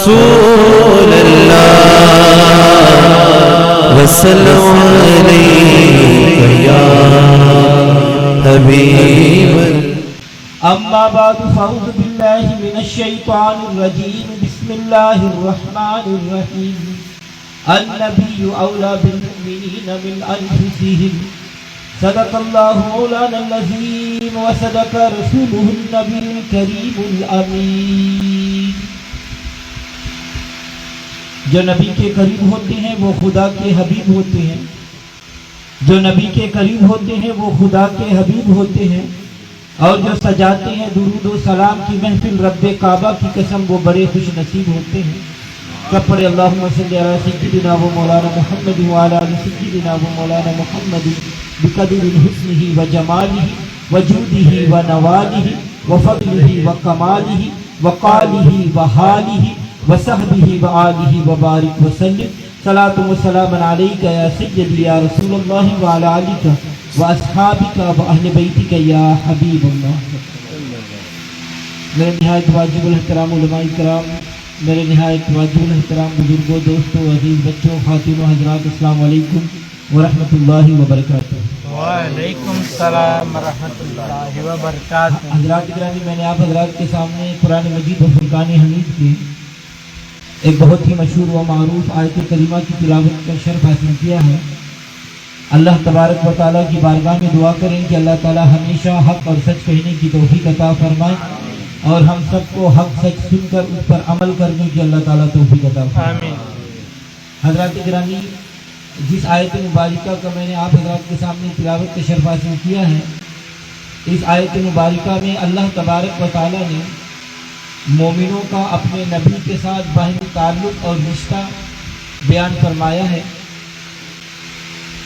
رسول اللہ وسلم علیک یا حبیب اما بعد فاعوذ باللہ من الشیطان الرجیم بسم اللہ الرحمن الرحیم النبی اولی بالمؤمنین من انفسهم صدق اللہ مولانا العظیم وصدق رسولہ النبی الکریم الامین۔ جو نبی کے قریب ہوتے ہیں وہ خدا کے حبیب ہوتے ہیں، جو نبی کے قریب ہوتے ہیں وہ خدا کے حبیب ہوتے ہیں، اور جو سجاتے ہیں درود و سلام کی محفل رب کعبہ کی قسم وہ بڑے خوش نصیب ہوتے ہیں۔ کپڑے اللہم صلی علی سیدنا و مولانا محمد وعلی آل سیدنا و مولانا محمد بقدر حسنہ و جمالہ و جودہ و نوالہ و فضلہ و کمالہ و قالہ و حالہ و صحبہ و آلہ و بارک وسلم۔ صلاۃ و سلام علیک یا سیدی یا رسول اللہ وعلی آلک و اصحابک و اہل بیتک یا حبیب اللہ۔ میرے نہایت واجب الاحترام علماء کرام، میرے نہایت واجب الاحترام بزرگوں، دوستوں، عزیز بچوں، خواتین و حضرات، السلام علیکم ورحمۃ اللہ وبرکاتہ۔ وعلیکم السلام ورحمۃ اللہ وبرکاتہ۔ حضرات گرامی، میں نے آپ حضرات کے سامنے قرآن مجید و فرقان حمید کی ایک بہت ہی مشہور و معروف آیت کریمہ کی تلاوت کا شرف حاصل کیا ہے۔ اللہ تبارک و تعالیٰ کی بارگاہ میں دعا کریں کہ اللہ تعالیٰ ہمیشہ حق اور سچ کہنے کی توفیق عطا فرمائے، اور ہم سب کو حق سچ سن کر اس پر عمل کرنے کی اللہ تعالیٰ توفیق عطا فرمائے۔ آمین۔ حضرات گرامی، جس آیت مبارکہ کا میں نے آپ حضرات کے سامنے تلاوت کا شرف حاصل کیا ہے، اس آیت مبارکہ میں اللہ تبارک و تعالیٰ نے مومنوں کا اپنے نبی کے ساتھ باہمی تعلق اور رشتہ بیان فرمایا ہے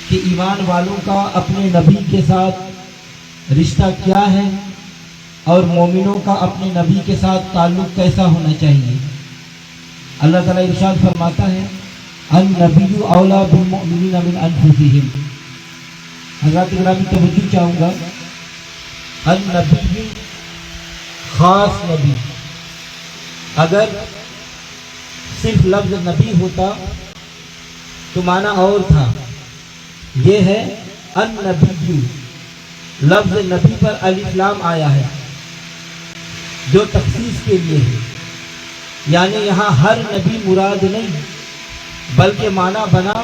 کہ ایمان والوں کا اپنے نبی کے ساتھ رشتہ کیا ہے اور مومنوں کا اپنے نبی کے ساتھ تعلق کیسا ہونا چاہیے۔ اللہ تعالیٰ ارشاد فرماتا ہے النبی اولی بالمؤمنین من انفسهم۔ حضرات گرامی توجہ چاہوں گا، النبی خاص نبی، اگر صرف لفظ نبی ہوتا تو معنی اور تھا۔ یہ ہے النبی، لفظ نبی پر الف لام آیا ہے جو تخصیص کے لیے ہے، یعنی یہاں ہر نبی مراد نہیں بلکہ معنی بنا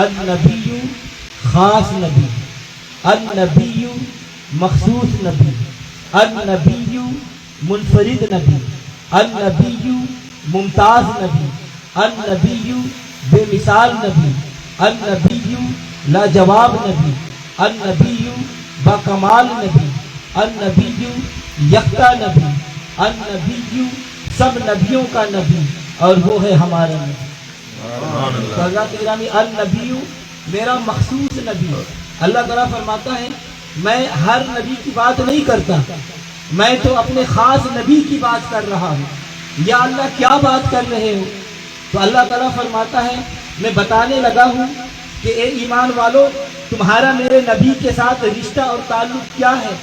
النبی خاص نبی، النبی مخصوص نبی، النبی منفرد نبی، النبی ممتاز نبی، النبی بے مثال نبی، النبی لاجواب نبی، النبی باکمال نبی، النبی یکتا نبی، النبی سب نبیوں کا نبی، اور وہ ہے ہمارا نبی۔ حضرات گرامی، النبی میرا مخصوص نبی۔ اللہ تعالیٰ فرماتا ہے میں ہر نبی کی بات نہیں کرتا، میں تو اپنے خاص نبی کی بات کر رہا ہوں۔ یا اللہ کیا بات کر رہے ہو؟ تو اللہ تعالیٰ فرماتا ہے میں بتانے لگا ہوں کہ اے ایمان والو، تمہارا میرے نبی کے ساتھ رشتہ اور تعلق کیا ہے،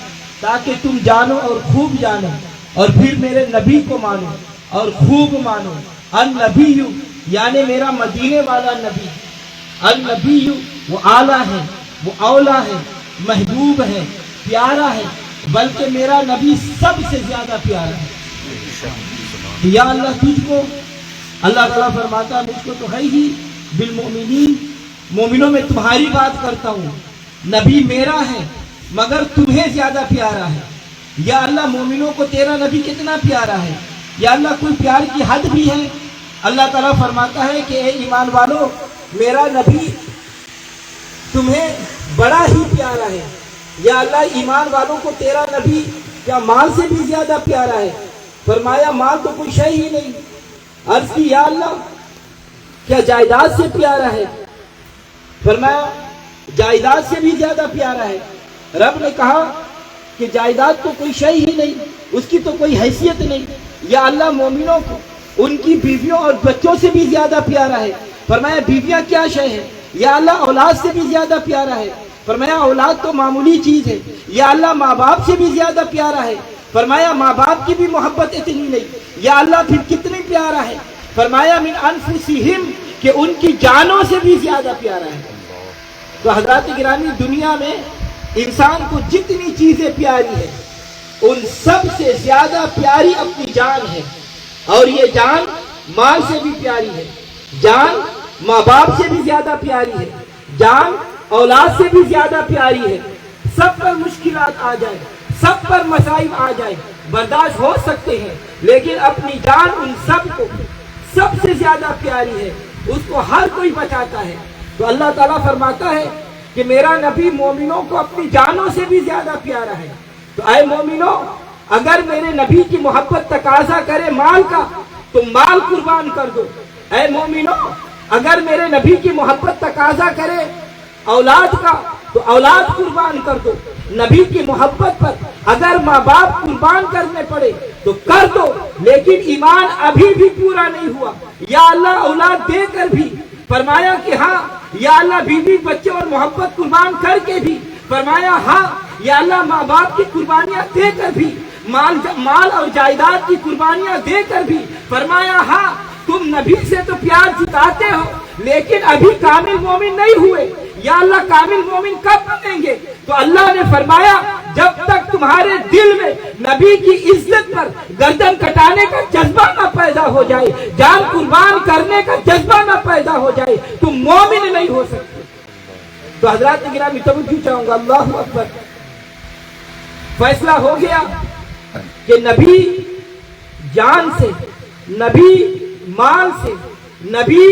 تاکہ تم جانو اور خوب جانو، اور پھر میرے نبی کو مانو اور خوب مانو۔ النبی یعنی میرا مدینے والا نبی، النبی وہ اعلیٰ ہے، وہ اولا ہے، محبوب ہے، پیارا ہے، بلکہ میرا نبی سب سے زیادہ پیارا ہے۔ یا اللہ تجھ کو، اللہ تعالیٰ فرماتا ہے مجھ کو تو ہے ہی بالمؤمنین، مومنوں میں تمہاری بات کرتا ہوں، نبی میرا ہے مگر تمہیں زیادہ پیارا ہے۔ یا اللہ مومنوں کو تیرا نبی کتنا پیارا ہے، یا اللہ کوئی پیار کی حد بھی ہے؟ اللہ تعالیٰ فرماتا ہے کہ اے ایمان والو، میرا نبی تمہیں بڑا ہی پیارا ہے۔ یا اللہ ایمان والوں کو تیرا نبی کیا مال سے بھی زیادہ پیارا ہے؟ فرمایا مال تو کوئی شے ہی نہیں۔ عرض کی یا اللہ کیا جائیداد سے پیارا ہے؟ فرمایا جائیداد سے بھی زیادہ پیارا ہے۔ رب نے کہا کہ جائیداد تو کوئی شے ہی نہیں، اس کی تو کوئی حیثیت نہیں۔ یا اللہ مومنوں کو ان کی بیویوں اور بچوں سے بھی زیادہ پیارا ہے۔ فرمایا بیویاں کیا شے ہے؟ یا اللہ اولاد سے بھی زیادہ پیارا ہے۔ فرمایا اولاد تو معمولی چیز ہے۔ یا اللہ ماں باپ سے بھی زیادہ پیارا ہے۔ فرمایا ماں باپ کی بھی محبت اتنی نہیں۔ یا اللہ پھر کتنی پیارا ہے؟ فرمایا من انفسہم کہ ان کی جانوں سے بھی زیادہ پیارا ہے۔ تو حضرات گرامی، دنیا میں انسان کو جتنی چیزیں پیاری ہیں ان سب سے زیادہ پیاری اپنی جان ہے، اور یہ جان مال سے بھی پیاری ہے، جان ماں باپ سے بھی زیادہ پیاری ہے، جان اولاد سے بھی زیادہ پیاری ہے۔ سب پر مشکلات آ جائیں، سب پر مصائب آ جائیں، برداشت ہو سکتے ہیں، لیکن اپنی جان ان سب کو سب سے زیادہ پیاری ہے، اس کو ہر کوئی بچاتا ہے۔ تو اللہ تعالیٰ فرماتا ہے کہ میرا نبی مومنوں کو اپنی جانوں سے بھی زیادہ پیارا ہے۔ تو اے مومنوں، اگر میرے نبی کی محبت تقاضا کرے مال کا تو مال قربان کر دو۔ اے مومنوں، اگر میرے نبی کی محبت تقاضا کرے اولاد کا تو اولاد قربان کر دو۔ نبی کی محبت پر اگر ماں باپ قربان کرنے پڑے تو کر دو، لیکن ایمان ابھی بھی پورا نہیں ہوا۔ یا اللہ اولاد دے کر بھی فرمایا کہ ہاں، یا اللہ بیوی بچے اور محبت قربان کر کے بھی فرمایا ہاں، یا اللہ ماں باپ کی قربانیاں دے کر بھی، مال اور جائیداد کی قربانیاں دے کر بھی فرمایا ہاں، تم نبی سے تو پیار جتاتے ہو لیکن ابھی کامل مومن نہیں ہوئے۔ یا اللہ کامل مومن کب بنیں گے؟ تو اللہ نے فرمایا جب تک تمہارے دل میں نبی کی عزت پر گردن کٹانے کا جذبہ نہ پیدا ہو جائے، جان قربان کرنے کا جذبہ نہ پیدا ہو جائے، تم مومن نہیں ہو سکتے۔ تو حضرات گرامی توجہ چاہوں گا، اللہ اکبر۔ فیصلہ ہو گیا کہ نبی جان سے، نبی مال سے، نبی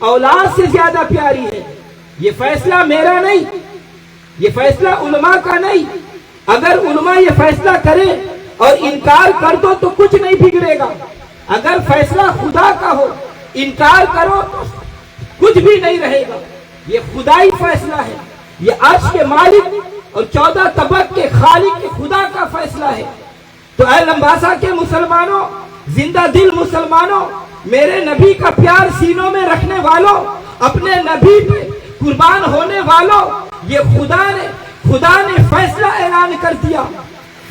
اولاد سے زیادہ پیاری ہے۔ یہ فیصلہ میرا نہیں، یہ فیصلہ علماء کا نہیں۔ اگر علماء یہ فیصلہ کرے اور انکار کر دو تو کچھ نہیں بگڑے گا، اگر فیصلہ خدا کا ہو انکار کرو تو کچھ بھی نہیں رہے گا۔ یہ خدائی فیصلہ ہے، یہ عرش کے مالک اور 14 طبق کے خالق کے خدا کا فیصلہ ہے۔ تو اے لمباسا کے مسلمانوں، زندہ دل مسلمانوں، میرے نبی کا پیار سینوں میں رکھنے والوں، اپنے نبی پہ قربان ہونے والوں، یہ خدا نے فیصلہ اعلان کر دیا۔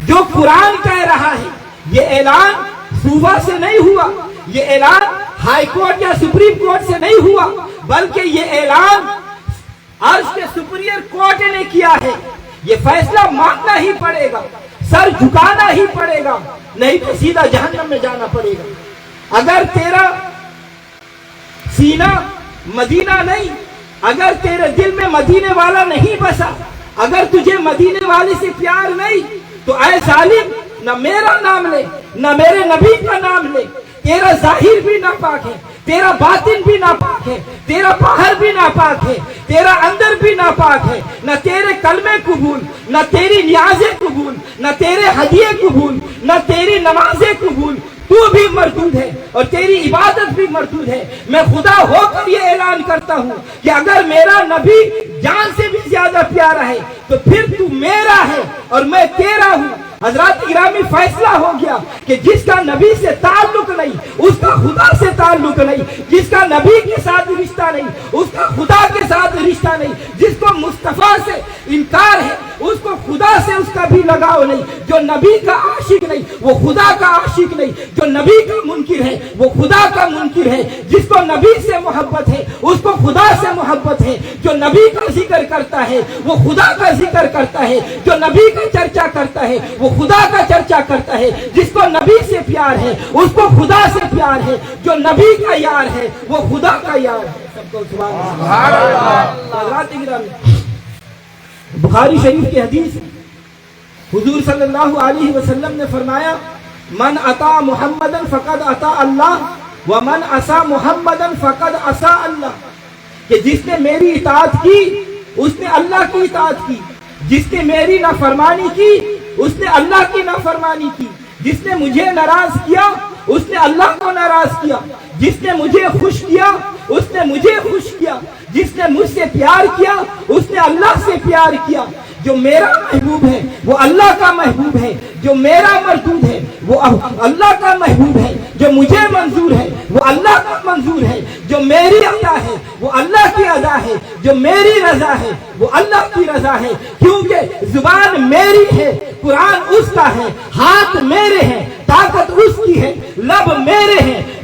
جو قرآن کہہ رہا ہے، یہ اعلان صوبہ سے نہیں ہوا، یہ اعلان ہائی کورٹ یا سپریم کورٹ سے نہیں ہوا، بلکہ یہ اعلان عرش کے سپیریئر کورٹ نے کیا ہے۔ یہ فیصلہ ماننا ہی پڑے گا، سر جھکانا ہی پڑے گا، نہیں تو سیدھا جہنم میں جانا پڑے گا۔ اگر تیرا سینہ مدینہ نہیں، اگر تیرے دل میں مدینے والا نہیں بسا، اگر تجھے مدینے والے سے پیار نہیں، تو اے ظالم نہ میرا نام لے نہ میرے نبی کا نام لے۔ تیرا ظاہر بھی ناپاک ہے، تیرا باطن بھی ناپاک ہے، تیرا باہر بھی ناپاک ہے، تیرا اندر بھی ناپاک ہے۔ نہ تیرے کلمے قبول، نہ تیری نیازیں قبول، نہ تیرے ہدیے قبول، نہ تیری نمازیں قبول۔ تو بھی مردود ہے اور تیری عبادت بھی مردود ہے۔ میں خدا ہو کر یہ اعلان کرتا ہوں کہ اگر میرا نبی جان سے بھی زیادہ پیارا ہے تو پھر تو میرا ہے اور میں تیرا ہوں۔ حضرات گرامی، فیصلہ ہو گیا کہ جس کا نبی سے تعلق نہیں اس کا خدا سے تعلق نہیں، جس کا نبی کے ساتھ رشتہ نہیں اس کا خدا کے ساتھ رشتہ نہیں، جس کو مصطفیٰ سے انکار ہے اس کو خدا سے اس کا بھی لگاؤ نہیں، جو نبی کا عاشق نہیں وہ خدا کا عاشق نہیں، جو نبی کا منکر ہے وہ خدا کا منکر ہے، جس کو نبی سے محبت ہے اس کو خدا سے محبت ہے، جو نبی کا ذکر کرتا ہے وہ خدا کا ذکر کرتا ہے، جو نبی کا چرچا کرتا ہے وہ خدا کا چرچا کرتا ہے، جس کو نبی سے پیار ہے اس کو خدا سے پیار ہے، جو نبی کا یار ہے وہ خدا کا یار ہے۔ سب کو سبحان اللہ۔ بخاری شریف کی حدیث، حضور صلی اللہ علیہ وسلم نے فرمایا من اطاع محمدا فقد اطاع اللہ ومن عصى محمدا فقد عصى اللہ، کہ جس نے میری اطاعت کی اس نے اللہ کی اطاعت کی، جس نے میری نافرمانی کی اس نے اللہ کی نافرمانی کی، جس نے مجھے ناراض کیا اس نے اللہ کو ناراض کیا، جس نے مجھے خوش کیا اس نے مجھے خوش کیا، جس نے مجھ سے پیار کیا اس نے اللہ سے پیار کیا۔ جو میرا محبوب ہے وہ اللہ کا محبوب ہے، جو میرا مردود ہے وہ اللہ کا محبوب ہے، جو مجھے منظور ہے وہ اللہ کا منظور ہے، جو میری ادا ہے وہ اللہ کی ادا ہے، جو میری رضا ہے وہ اللہ کی رضا ہے۔ کیونکہ زبان میری ہے، قرآن اس کا ہے، ہاتھ میرے ہیں، طاقت اس کی ہے، لب میرے ہیں،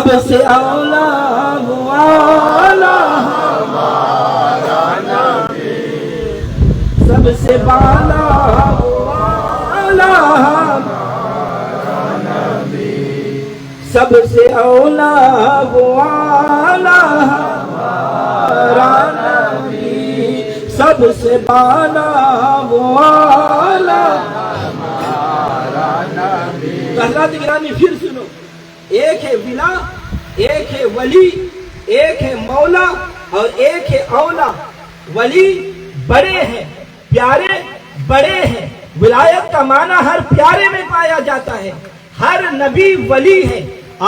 سب سے اولا وہ آلہ سب سے بالا وہ آلہ سب سے اولا وہ آلہ ہمارا نبی سب سے بالا وہ آلہ ہمارا نبی۔ حضرات گرامی پھر سنو، ایک ہے ولا، ایک ہے ولی، ایک ہے مولا اور ایک ہے اولا۔ ولی بڑے ہیں، پیارے بڑے ہیں۔ ولایت کا معنی ہر پیارے میں پایا جاتا ہے۔ ہر نبی ولی ہے۔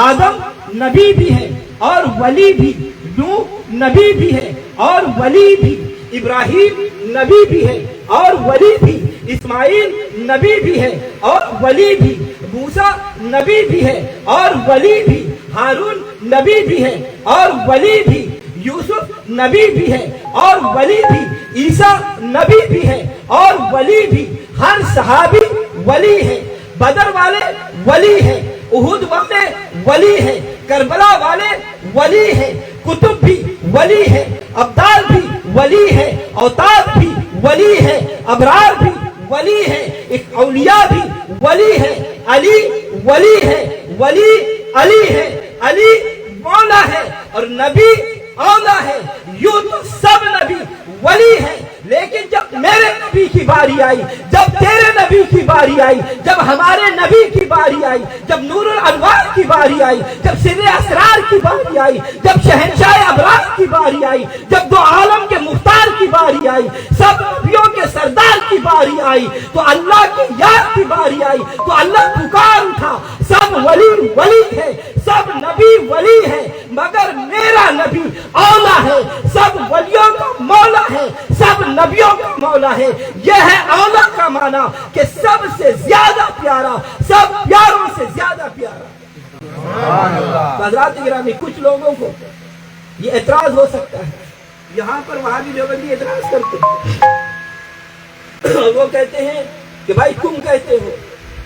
آدم نبی بھی ہے اور ولی بھی، نوح نبی بھی ہے اور ولی بھی، ابراہیم نبی بھی ہے اور ولی بھی، اسماعیل نبی بھی ہے اور ولی بھی، موسیٰ نبی بھی ہے اور ولی بھی، ہارون نبی بھی ہے اور ولی بھی، یوسف نبی بھی ہے اور ولی بھی، عیسیٰ نبی بھی ہے اور ولی بھی۔ ہر صحابی ولی ہے۔ بدر والے ولی ہے، احد والے ولی ہے، کربلا والے ولی ہے، کتب بھی ولی ہے، ابدال بھی ولی ہے، اوتاد بھی ولی ہے، ابرار بھی ولی ہے، ایک اولیاء بھی ولی ہے، علی ولی ہے، ولی علی ہے، علی مولا ہے اور نبی اولا ہے۔ یوں تو سب نبی ولی ہے، لیکن جب میرے نبی کی باری آئی، جب تیرے نبی کی باری آئی، جب ہمارے نبی کی باری آئی، جب نور الانوار کی باری آئی، جب سر اسرار کی باری آئی، جب شہنشاہ ابرار کی باری آئی، جب دو عالم کے مختار کی باری آئی، سب نبیوں کے سردار کی باری آئی، تو اللہ کی یاد کی باری آئی، تو اللہ پکار اٹھا۔ سب ولی ولی ہے، سب نبی ولی ہے، مگر میرا نبی اولا ہے۔ سب ولیوں کا مولا ہے، سب نبیوں کا مولا ہے۔ یہ ہے اولا کا معنی کہ سب سے زیادہ پیارا، سب پیاروں سے زیادہ پیارا۔ حضرات گرامی، کچھ لوگوں کو یہ اعتراض ہو سکتا ہے، یہاں پر وہابی دیوبندی اعتراض کرتے ہیں، وہ کہتے ہیں کہ بھائی تم کہتے ہو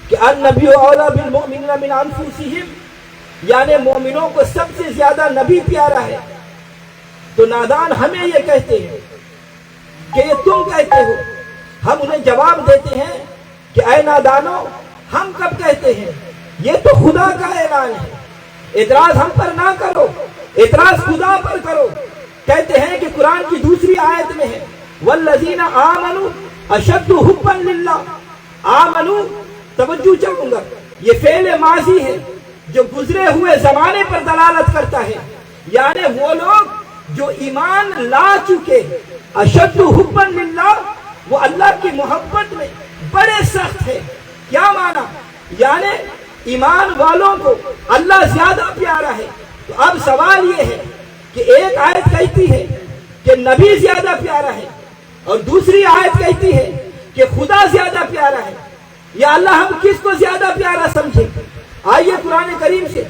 کہ النبی اولا بالمؤمنین من انفسہم، یعنی مومنوں کو سب سے زیادہ نبی پیارا ہے، تو نادان ہمیں یہ کہتے ہیں کہ یہ تم کہتے ہو۔ ہم انہیں جواب دیتے ہیں کہ اے نادانو، ہم کب کہتے ہیں؟ یہ تو خدا کا اعلان ہے، اعتراض ہم پر نہ کرو، اعتراض خدا پر کرو۔ کہتے ہیں کہ قرآن کی دوسری آیت میں ہے والذین آمنوا اشد حبا للہ۔ آمنوا، توجہ چاہوں گا، یہ فعل ماضی ہے جو گزرے ہوئے زمانے پر دلالت کرتا ہے، یعنی وہ لوگ جو ایمان لا چکے، اشد حبا للہ، وہ اللہ کی محبت میں بڑے سخت ہے۔ کیا معنی؟ یعنی ایمان والوں کو اللہ زیادہ پیارا ہے۔ تو اب سوال یہ ہے کہ ایک آیت کہتی ہے کہ نبی زیادہ پیارا ہے اور دوسری آیت کہتی ہے کہ خدا زیادہ پیارا ہے، یا اللہ ہم کس کو زیادہ پیارا سمجھیں؟ آئیے قرآن کریم سے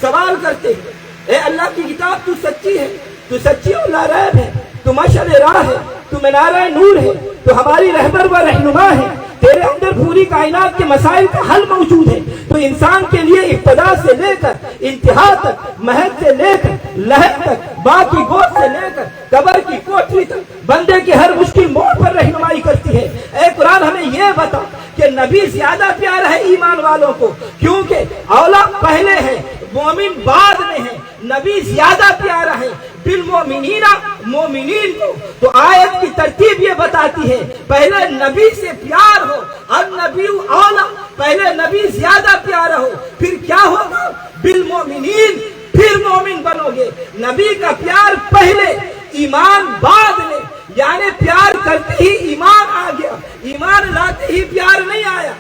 سوال کرتے ہیں۔ اے اللہ کی کتاب، تو سچی ہے، تو سچی اور لا ریب ہے، تو مشعل راہ ہے، تو منارہ نور ہے، تو ہماری رہبر و رہنما ہے، تیرے اندر پوری کائنات کے مسائل کا حل موجود ہے، تو انسان کے لیے ابتدا سے لے کر انتہا تک، مہد سے لے کر لہد تک، ماں کی گود سے لے کر قبر کی کوٹری تک بندے کے ہر مشکل موڑ پر رہنمائی کرتی ہے۔ اے قرآن ہمیں یہ بتا کہ نبی زیادہ پیارا ہے ایمان والوں کو، کیونکہ اولا پہلے ہے، مومن بعد میں ہے، نبی زیادہ پیارا ہے بالمؤمنین، مومنین کو۔ تو آیت کی ترتیب یہ بتاتی ہے پہلے نبی سے پیار ہو، النبی اولا، پہلے نبی زیادہ پیارا ہو، پھر کیا ہوگا؟ بالمؤمنین، پھر مومن بنو گے۔ نبی کا پیار پہلے، ایمان بعد میں، یعنی پیار کرتے ہی ایمان آ گیا، ایمان لاتے ہی پیار نہیں آیا۔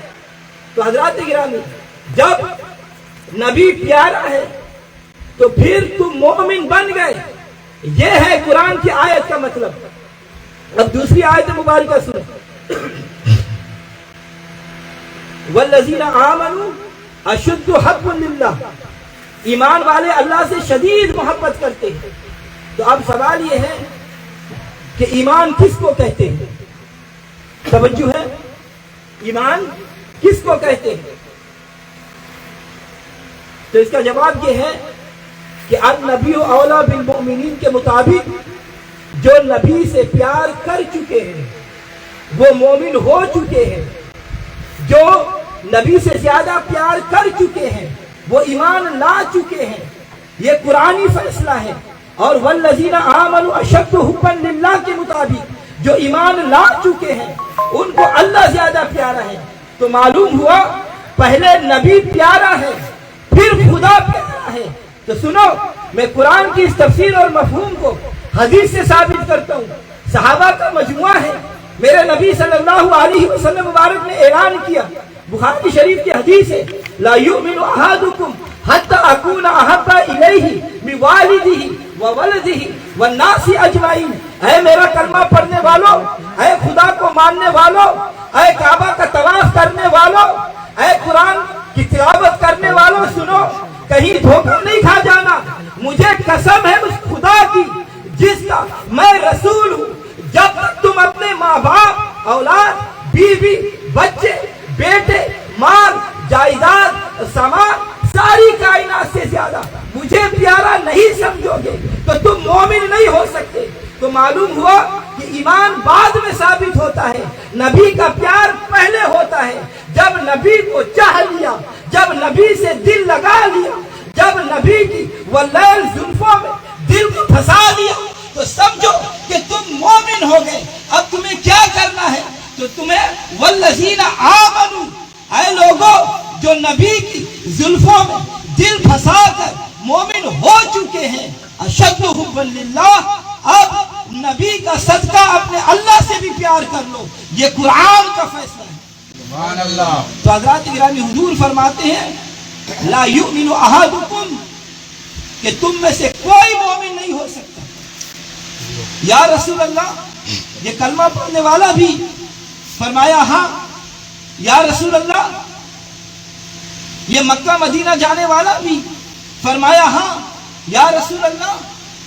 تو حضرات گرامی، جب نبی پیارا ہے تو پھر تم مومن بن گئے، یہ ہے قرآن کی آیت کا مطلب۔ اب دوسری آیت مبارکہ سنیں، والذین آمنوا اشد حبا للہ، ایمان والے اللہ سے شدید محبت کرتے ہیں۔ تو اب سوال یہ ہے کہ ایمان کس کو کہتے ہیں؟ توجہ ہے، ایمان کس کو کہتے ہیں؟ تو اس کا جواب یہ ہے کہ النبی اولا بالمؤمنین کے مطابق جو نبی سے پیار کر چکے ہیں وہ مومن ہو چکے ہیں، جو نبی سے زیادہ پیار کر چکے ہیں وہ ایمان لا چکے ہیں، یہ قرآنی فیصلہ ہے۔ اور والذین آمنوا اشد حبا للہ کے مطابق جو ایمان لا چکے ہیں ان کو اللہ زیادہ پیارا ہے۔ تو معلوم ہوا پہلے نبی پیارا ہے پھر خدا پیارا ہے۔ تو سنو، میں قرآن کی اس تفسیر اور مفہوم کو حدیث سے ثابت کرتا ہوں، صحابہ کا مجموعہ ہے۔ میرے نبی صلی اللہ علیہ وسلم مبارک نے اعلان کیا، بخاری شریف کی حدیث ہے، لا یؤمن احدکم حتی اکون احب الیہ من والدہ وولدہ والناس اجمعین۔ اے میرا کلمہ پڑھنے والوں، اے خدا کو ماننے والوں، اے کعبہ کا طواف کرنے والوں، اے قرآن کی تلاوت کرنے والوں، سنو، کہیں دھوکہ نہیں کھا جانا۔ مجھے قسم ہے اس خدا کی جس کا میں رسول ہوں، جب تک تم اپنے ماں باپ، اولاد، بیوی، بچے، بیٹے، مال، جائیداد، سامان، ساری کائنات سے زیادہ مجھے پیارا نہیں سمجھو گے تو تم مومن نہیں ہو سکتے۔ تو معلوم ہوا کہ ایمان بعد میں ثابت ہوتا ہے، نبی کا پیار پہلے ہوتا ہے۔ جب نبی کو چاہ لیا، جب نبی سے دل لگا لیا، جب نبی کی واللیل زلفوں میں دل کو پھنسا دیا تو سمجھو کہ تم مومن ہو گئے۔ اب تمہیں کیا کرنا ہے؟ تو تمہیں والذین آمنوا، اے لوگوں جو نبی کی زلفوں میں دل پھنسا کر مومن ہو چکے ہیں، اشد حبا للہ، اب نبی کا صدقہ اپنے اللہ سے بھی پیار کر لو، یہ قرآن کا فیصلہ ہے۔ سبحان اللہ۔ تو حضرات گرامی، حضور فرماتے ہیں لا یؤمن احدکم، کہ تم میں سے کوئی مومن نہیں ہو سکتا۔ یا رسول اللہ، یہ کلمہ پڑھنے والا بھی؟ فرمایا ہاں۔ یا رسول اللہ، یہ مکہ مدینہ جانے والا بھی؟ فرمایا ہاں۔ یا رسول اللہ،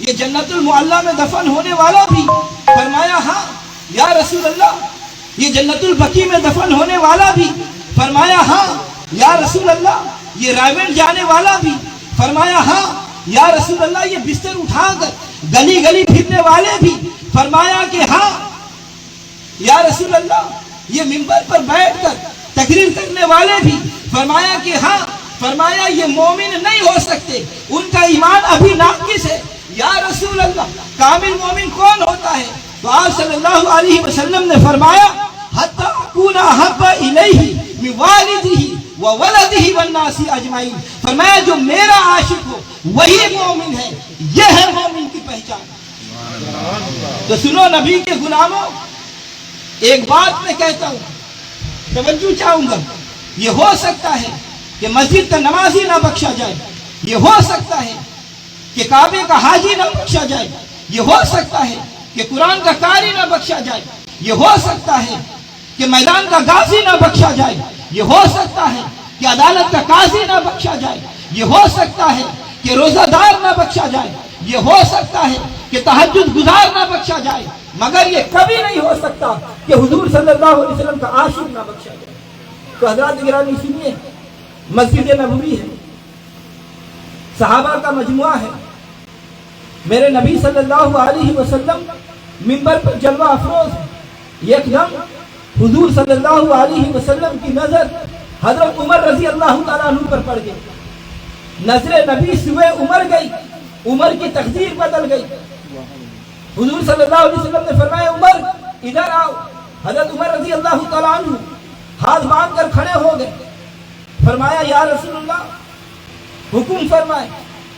یہ جنت المعلی میں دفن ہونے والا بھی؟ فرمایا ہاں۔ یا رسول اللہ، یہ جنت البقیع میں دفن ہونے والا بھی؟ فرمایا ہاں۔ یا رسول اللہ، یہ رائے جانے والا بھی؟ فرمایا ہاں۔ یا رسول اللہ، یہ بستر اٹھا کر گلی گلی پھرنے والے بھی؟ فرمایا کہ ہاں۔ یا رسول اللہ، یہ منبر پر بیٹھ کر تقریر کرنے والے بھی؟ فرمایا کہ ہاں۔ فرمایا یہ مومن نہیں ہو سکتے، ان کا ایمان ابھی ناقص ہے۔ یا رسول اللہ، کامل مومن کون ہوتا ہے؟ تو آپ صلی اللہ علیہ وسلم نے فرمایا حتی اکون احب الیہ من والدہ وولدہ والناس اجمعین، فرمایا جو میرا عاشق ہو وہی مومن ہے، یہ ہے مومن کی پہچان۔ تو سنو نبی کے غلاموں، ایک بات میں کہتا ہوں، توجہ چاہوں گا، یہ ہو سکتا ہے کہ مسجد کا نمازی نہ بخشا جائے، یہ ہو سکتا ہے کہ کعبے کا حاجی نہ بخشا جائے، یہ ہو سکتا ہے کہ قرآن کا قاری نہ بخشا جائے، یہ ہو سکتا ہے کہ میدان کا غازی نہ بخشا جائے، یہ ہو سکتا ہے کہ عدالت کا قاضی نہ بخشا جائے، یہ ہو سکتا ہے کہ روزہ دار نہ بخشا جائے، یہ ہو سکتا ہے کہ تہجد گزار نہ بخشا جائے، مگر یہ کبھی نہیں ہو سکتا کہ حضور صلی اللہ علیہ وسلم کا عاشق نہ بخشا جائے۔ تو حضرات گرامی سنیے، مسجد نبوی ہے، صحابہ کا مجموعہ ہے، میرے نبی صلی اللہ علیہ وسلم منبر پر جلوہ افروز ہے۔ ایک دم حضور صلی اللہ علیہ وسلم کی نظر حضرت عمر رضی اللہ تعالیٰ عنہ پر پڑ گئی، نظر نبی سوئے عمر گئی، عمر کی تقدیر بدل گئی۔ حضور صلی اللہ علیہ وسلم نے فرمایا عمر ادھر آؤ۔ حضرت عمر رضی اللہ تعالیٰ عنہ ہاتھ باندھ کر کھڑے ہو گئے۔ فرمایا یا رسول اللہ حکم فرمائے۔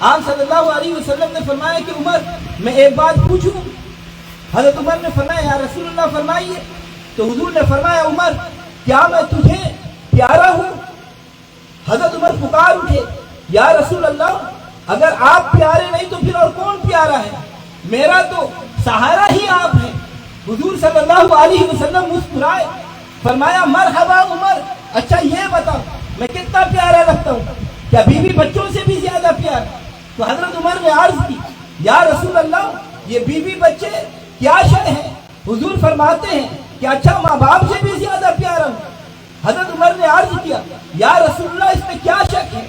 آپ صلی اللہ علیہ وسلم نے فرمایا کہ عمر میں ایک بات پوچھوں؟ حضرت عمر نے فرمایا یا رسول اللہ فرمائیے۔ تو حضور نے فرمایا عمر کیا میں تجھے پیارا ہوں؟ حضرت عمر پکار اٹھے یا رسول اللہ اگر آپ پیارے نہیں تو پھر اور کون پیارا ہے؟ میرا تو سہارا ہی آپ ہے۔ حضور صلی اللہ علیہ وسلم مسکرائے، فرمایا مرحبا عمر، اچھا یہ بتاؤ میں کتنا پیارا لگتا ہوں، کیا بیوی بچوں سے بھی زیادہ پیارا؟ تو حضرت عمر نے عرض کی یا رسول اللہ یہ بیوی بچے کیا شے ہے؟ حضور فرماتے ہیں کہ اچھا ماں باپ سے بھی زیادہ پیارا ہوں۔ حضرت عمر نے عرض کیا یا رسول اللہ اس میں کیا شک ہے؟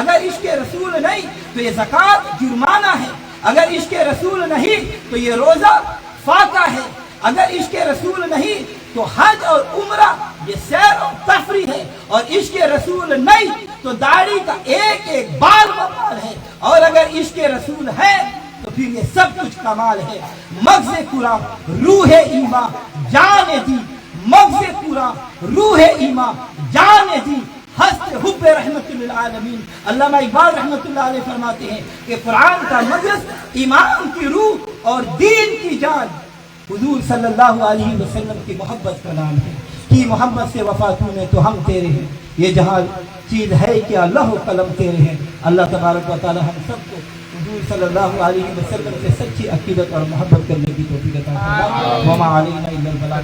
اگر عشق رسول نہیں تو یہ زکوٰۃ جرمانہ ہے. اگر عشق رسول نہیں تو یہ روزہ فاقہ ہے. اگر عشق رسول نہیں تو حج اور عمرہ یہ سیر اور تفریح ہے. اور عشق رسول نہیں تو داڑھی کا ایک ایک بال وبال ہے. اور اگر عشق رسول ہے تو پھر یہ سب کچھ کمال ہے. مغز قرآن روح ایمان جان دی. مغز قرآن روح ایمان جان دی. ہست حب رحمت للعالمین. علامہ اقبال رحمت اللہ علیہ فرماتے ہیں کہ قرآن کا مغز ایمان کی روح اور دین کی جان حضور صلی اللہ علیہ وسلم کی محبت کا نام ہے. کی محبت سے وفا تو نے تو ہم تیرے ہیں. یہ جہاں چیز ہے کہ اللہ و قلم تیرے ہیں. اللہ تبارک و تعالی ہم سب کو حضور صلی اللہ علیہ وسلم سے سچی عقیدت اور محبت کرنے کی توفیق عطا فرمائے. وما علینا الا البلاغ.